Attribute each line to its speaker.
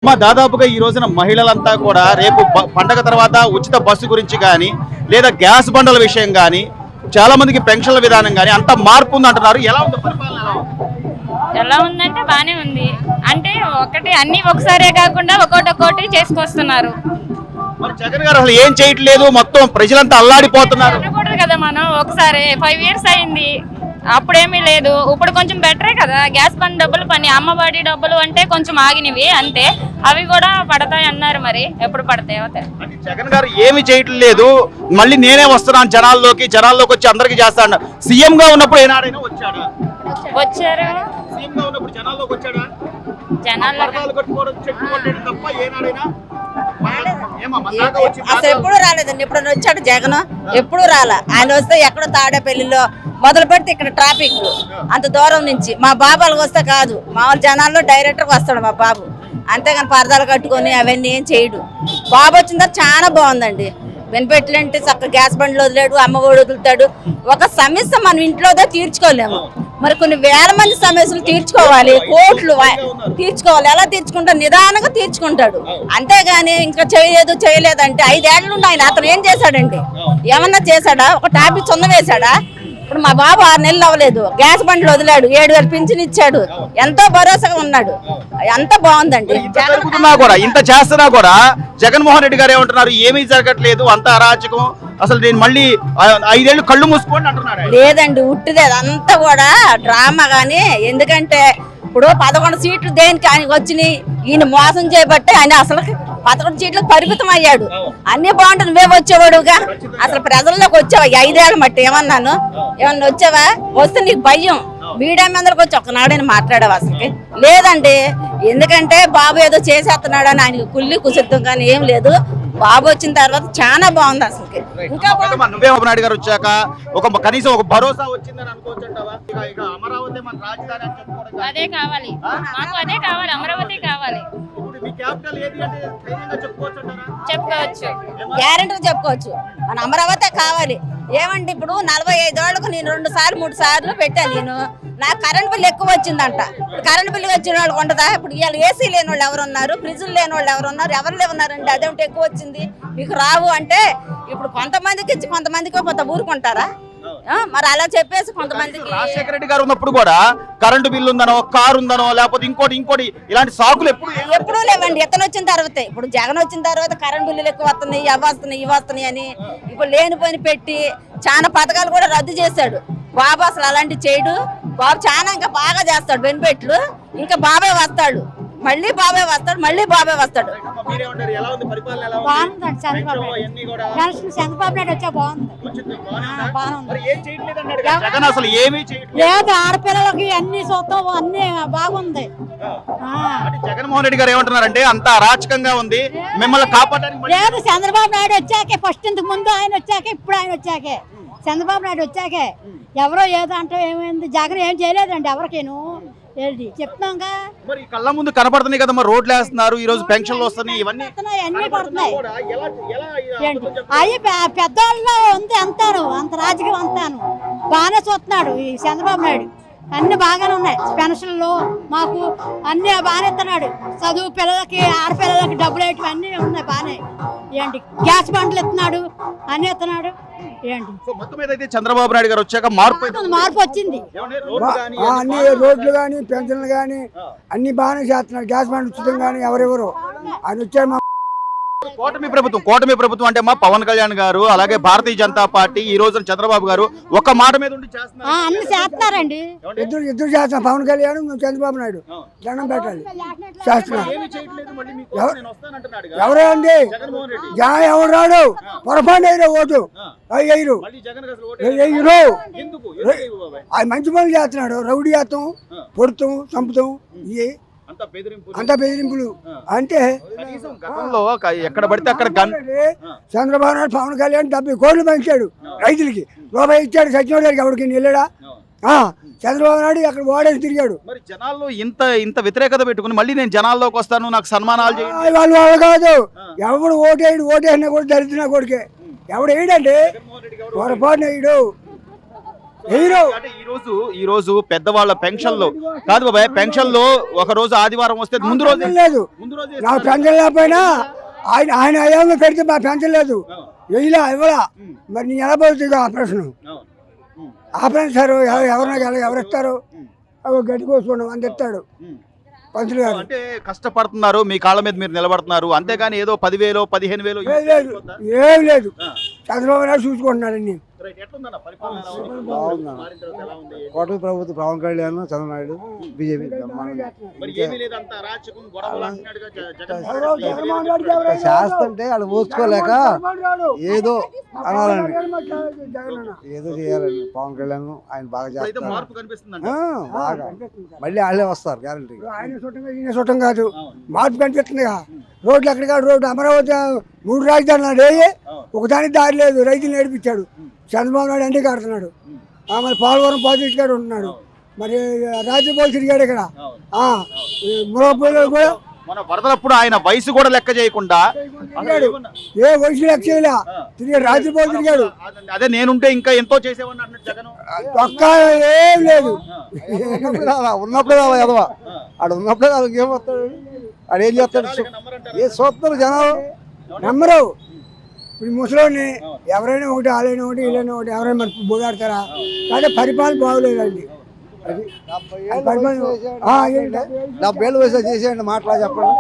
Speaker 1: దాదాపుగా ఈ రోజున మహిళలంతా కూడా రేపు పండగ తర్వాత ఉచిత బస్సు గురించి కానీ లేదా గ్యాస్ బండల విషయం కానీ చాలా మందికి పెన్షన్ల విధానం కానీ అంత మార్పు ఉంది అంటున్నారు. ఎలా ఉంది పరిపాలన?
Speaker 2: ఎలా ఉందంటే బానే ఉంది. అంటే ఒకటి అన్ని ఒకసారే కాకుండా ఒక్కొక్కటి చేసుకొస్తున్నారు.
Speaker 1: మరి జగన్ గారు అసలు ఏం చేయట్లేదు, మొత్తం ప్రజలంతా అల్లాడిపోతున్నారు.
Speaker 2: అనకూడదు కదా, మనం ఒకసారి 5 years అయింది, అప్పుడేమీ లేదు. ఇప్పుడు కొంచెం బెటరే కదా. గ్యాస్ బండ్ డబ్బులు పని, అమ్మఒడి డబ్బులు అంటే కొంచెం ఆగినవి అంతే, అవి కూడా పడతాయి అన్నారు. మరి ఎప్పుడు పడతాయో.
Speaker 1: జగన్ గారు ఏమి చేయట్లేదు, మళ్ళీ నేనే వస్తున్నాను జనాల్లోకి వచ్చి అందరికి చేస్తాను. సీఎం గా ఉన్నప్పుడు ఏనాడైనా వచ్చాడు?
Speaker 2: వచ్చారు.
Speaker 1: సీఎం గా ఉన్నప్పుడు జనాల్లోకి వచ్చాడా?
Speaker 2: జనాల్లో
Speaker 1: తప్ప ఏనాడైనా
Speaker 3: అసలు ఎప్పుడు రాలేదండి. ఇప్పుడు వచ్చాడు జగన్, ఎప్పుడు రాలా. ఆయన వస్తే ఎక్కడో తాడేపల్లిలో మొదలు పెడితే ఇక్కడ ట్రాఫిక్ అంత దూరం నుంచి. మా బాబాలకు వస్తే కాదు, మామూలు జనాల్లో డైరెక్ట్గా వస్తాడు మా బాబు. అంతేగాని పరదాలు కట్టుకొని అవన్నీ ఏం చేయడు. బాబు వచ్చిన తర్వాత చాలా బాగుందండి. బెనిఫిట్లంటే చక్కగా గ్యాస్ బండ్లు వదిలేడు, అమ్మ ఒడి వదులుతాడు. ఒక సమస్య మనం ఇంట్లోదే తీర్చుకోలేము, మరి కొన్ని వేల మంది సమస్యలు తీర్చుకోవాలి, కోట్లు తీర్చుకోవాలి. ఎలా తీర్చుకుంటాడు? నిదానంగా తీర్చుకుంటాడు. అంతేగాని ఇంకా చేయలేదంటే 5 ఏళ్ళ నుండి ఆయన అతను ఏం చేశాడండి? ఏమన్నా చేశాడా? ఒక టాపిక్ చొంద వేశాడా? ఇప్పుడు మా బాబు 6 నెలలు అవ్వలేదు, గ్యాస్ బండ్లు వదిలాడు, 7,000 పింఛన్ ఇచ్చాడు, ఎంతో భరోసాగా ఉన్నాడు. ఎంత బాగుందండి.
Speaker 1: ఇంత చేస్తున్నా కూడా జగన్మోహన్ రెడ్డి గారు ఏమంటున్నారు? ఏమీ జరగట్లేదు, అంత అరాచకం, అసలు నేను మళ్ళీ 5 ఏళ్ళు కళ్ళు మూసుకోండి అంటున్నాడు.
Speaker 3: లేదండి, ఉట్టిదే అదంతా కూడా డ్రామా. గానీ ఎందుకంటే ఇప్పుడు 11 సీట్లు దేనికి ఆయనకు వచ్చినాయి? ఈయన మోసం చేయబట్టే ఆయన అసలు 11 సీట్లకు పరిమితం అయ్యాడు. అన్ని బాగుంటుంది, మేము వచ్చేవాడుగా. అసలు ప్రజల్లోకి వచ్చావా? 5 ఏళ్ళ మట్టి ఏమన్నా వచ్చావా? వస్తే నీకు భయం. మీడియా అందరికి వచ్చి ఒకనాడని మాట్లాడావు అసలుకి లేదండి. ఎందుకంటే బాబు ఏదో చేసేస్తున్నాడు అని ఆయనకి కుల్లి కుసిద్ధం కానీ ఏం లేదు. బాబు వచ్చిన తర్వాత చాలా బాగుంది అసలుకి. ఇంకా
Speaker 1: నువ్వేమో నాయుడు గారు వచ్చాక కనీసం ఒక భరోసా వచ్చిందని అనుకోవచ్చంటావా? అమరావతి మన రాజధాని అని చెప్పుకోవడం
Speaker 2: అదే కావాలి, మాకు అదే కావాలి, అమరావతి కావాలి. చెప్పుకోవచ్చు,
Speaker 3: గ్యారెంటీగా చెప్పుకోవచ్చు, మన అమరావతి కావాలి. ఏమండి ఇప్పుడు 45 ఏళ్ళకు నేను 2 సార్లు 3 సార్లు పెట్టాను. నేను నాకు కరెంట్ బిల్లు ఎక్కువ వచ్చిందంట. కరెంట్ బిల్లు వచ్చిన వాళ్ళు కొంటదా? ఇప్పుడు ఇవాళ ఏసీ లేని వాళ్ళు ఎవరున్నారు? ఫ్రిడ్జ్లు లేని వాళ్ళు ఎవరున్నారు? ఎవరు ఉన్నారండి? అదేమిటి ఎక్కువ వచ్చింది మీకు రావు అంటే? ఇప్పుడు కొంతమందికి ఇచ్చి కొంతమందికి కొంత ఊరుకుంటారా? మరి అలా చెప్పేసి కొంతమందికి.
Speaker 1: రాజశేఖర రెడ్డి గారు ఉన్నప్పుడు కూడా కరెంటు బిల్లు ఉందనో, కారు ఉందనో, లేకపోతే ఇంకోటి ఇలాంటి సాకులు
Speaker 3: ఎప్పుడూ లేవండి. ఇతను వచ్చిన తర్వాత, ఇప్పుడు జగన్ వచ్చిన తర్వాత కరెంట్ బిల్లులు ఎక్కువ వస్తున్నాయి, అవి వస్తున్నాయి, ఇవి వస్తున్నాయి అని ఇప్పుడు లేనిపోయిన పెట్టి చాలా పథకాలు కూడా రద్దు చేశాడు. బాబు అసలు అలాంటివి చేయడు. బాబు చాలా ఇంకా బాగా చేస్తాడు బెనిఫిట్లు. ఇంకా బాబే వస్తాడు, మళ్ళీ బాబే వస్తాడు, మళ్ళీ బాబే వస్తాడు.
Speaker 4: చంద్రబాబు నాయుడు వచ్చా బాగుంది. లేదు, ఆడపిల్లలకి అన్ని చూస్తాం, అన్ని బాగుంది.
Speaker 1: జగన్మోహన్ రెడ్డి గారు ఏమంటున్నారంటే అంత అరాచకంగా ఉంది, మిమ్మల్ని కాపాడడానికి.
Speaker 4: లేదు, చంద్రబాబు నాయుడు వచ్చాకే, ఫస్ట్ ఇంతకు ముందు ఆయన వచ్చాకే, ఇప్పుడు ఆయన వచ్చాకే, చంద్రబాబు నాయుడు వచ్చాకే. ఎవరో ఏదో అంటే ఏమైంది? జగన్ ఏం చేయలేదండి ఎవరికేను, చెప్తున్నాంగా.
Speaker 1: మరి కళ్ళ ముందు కనపడుతున్నాయి కదా, మరి రోడ్లు వేస్తున్నారు, ఈ రోజు పెన్షన్లు వస్తున్నాయి, ఇవన్నీ
Speaker 4: అన్ని పడుతున్నాయి. అవి పెద్దవాళ్ళు ఉంది అంతాను, అంత రాజకీయం అంతాను బాగానే చూస్తున్నాడు ఈ చంద్రబాబు నాయుడు. అన్ని బాగానే ఉన్నాయి. పెన్షన్లు మాకు అన్ని బాగానే ఇస్తున్నాడు. చదువు పిల్లలకి, ఆడపిల్లలకి డబ్బులు వేయటం అన్నీ ఉన్నాయి బాగానే. ఏంటి గ్యాస్ బండ్లు ఇస్తున్నాడు, అన్ని ఇస్తున్నాడు. ఏంటి
Speaker 1: చంద్రబాబు నాయుడు గారు వచ్చాక మార్పు
Speaker 4: వచ్చింది.
Speaker 5: అన్ని రోడ్లు కానీ పెన్షన్లు కానీ అన్ని బాగానే చేస్తున్నాడు. గ్యాస్ బండ్ ఉచితం కానీ ఎవరెవరు ఆయన వచ్చారు.
Speaker 1: కూటమి ప్రభుత్వం అంటే మా పవన్ కళ్యాణ్ గారు, అలాగే భారతీయ జనతా పార్టీ, ఈ రోజు చంద్రబాబు గారు ఒక మాట మీద ఉండి
Speaker 4: అన్ని చేస్తున్నారండి.
Speaker 5: ఇద్దరు చేస్తున్నారు. పవన్ కళ్యాణ్, చంద్రబాబు నాయుడు దండం పెట్టాలి చేస్తున్నారు. ఎవరండి? ఎవరు రాడు? పొరపాటు అయ్యారు ఓటు అయ్యారు. అది మంచి పనులు చేస్తున్నాడు. రౌడీ చేస్తాం, పొడుతాం, చంపుతాం, ఇవి అంత బెదిరింపులు. అంటే
Speaker 1: ఎక్కడ పడితే అక్కడ
Speaker 5: చంద్రబాబు నాయుడు, పవన్ కళ్యాణ్ 70 కోట్లు పెంచాడు రైతులకి. రూపాయి ఇచ్చాడు సచివాలయానికి, ఎవరికి వెళ్ళడా? చంద్రబాబు నాయుడు అక్కడ ఓడేసి తిరిగాడు.
Speaker 1: మరి జనాల్లో ఇంత వ్యతిరేకత పెట్టుకుని మళ్ళీ నేను జనాల్లోకి వస్తాను, నాకు సన్మానాలు చేయాలి
Speaker 5: వాళ్ళు కాదు. ఎవడు ఓటేసినా కూడా దరిద్ర కొడుకే. ఎవడు వేయడండి, పొరపాటున వేయడు. హీరో
Speaker 1: అంటే ఈ రోజు పెద్దవాళ్ళ పెన్షన్లు కాదు బాబాయ్, పెన్షన్లు ఒక రోజు ఆదివారం వస్తే ముందు రోజు
Speaker 5: లేదు నా పెన్షన్ లేకపోయినా ఆయన అయ్యాలో పెడితే మా పెన్షన్ లేదు వెయ్యిలా ఇవ్వలా మరి నీ ఎలా పోతుంది ఆపరేషన్ సార్ ఎవరు ఇస్తారు గడ్డి కోసుకోండి అంత ఇస్తాడు పంతులు గారు.
Speaker 1: అంటే కష్టపడుతున్నారు, మీ కాళ్ళ మీద మీరు నిలబడుతున్నారు, అంతేగాని ఏదో 10,000 15,000
Speaker 5: లేదు ఏం లేదు చంద్రబాబు నాయుడు చూసుకుంటున్నాడు అన్ని.
Speaker 6: కోటమి ప్రభుత్వం పవన్ కళ్యాణ్ చంద్రనాయుడు బీజేపీ చేస్తుంటే వాళ్ళు ఓర్చుకోలేక ఏదో అనాలండి, ఏదో చేయాలండి. పవన్ కళ్యాణ్ ఆయన బాగా చేస్తారు, బాగా మళ్ళీ వాళ్ళే వస్తారు గ్యారంటీ.
Speaker 5: ఆయన చుట్టం కాదు మార్పు కనిపిస్తుంది. రోడ్లు ఎక్కడికా రోడ్డు అమరావతి 3 రాజధానులు ఒకదానికి దారి లేదు, రైతులు నేర్పించాడు. చంద్రబాబు నాయుడు అంటే కడుతున్నాడు. మరి పోలవరం ప్రాజెక్ట్ గారు ఉంటున్నాడు, మరి రాజ్యపాల్ తిరిగాడు ఇక్కడ. మురపల్లి కూడా
Speaker 1: మన వరదలప్పుడు ఆయన వయసు కూడా లెక్క చేయకుండా
Speaker 5: ఏ వయసు లెక్క చేయలే, తిరిగాడు. రాజ్యపాల్ తిరిగాడు.
Speaker 1: అదే నేనుంటే ఇంకా ఎంతో చేసేవాడిని అన్నట్టు జగన్.
Speaker 5: ఒక్క ఏం లేదు,
Speaker 6: ఉన్నప్పుడే ఎదవా ఆడు ఉన్నప్పుడే వాళ్ళకి ఏమొస్తాడు, ఆడు ఏం చేస్తాడు ఏ చూస్తారు జనాలు
Speaker 5: నమ్మరు. ఇప్పుడు ముసలోని ఎవరైనా ఒకటి వాళ్ళైనా ఒకటి వీళ్ళైనా ఒకటి ఎవరైనా మరి బోగాడతారా? కానీ పరిపాలన బాగోలేదండి. అది
Speaker 6: 70 ఏళ్ళు వయసు చేసేయండి మాటలా చెప్పండి.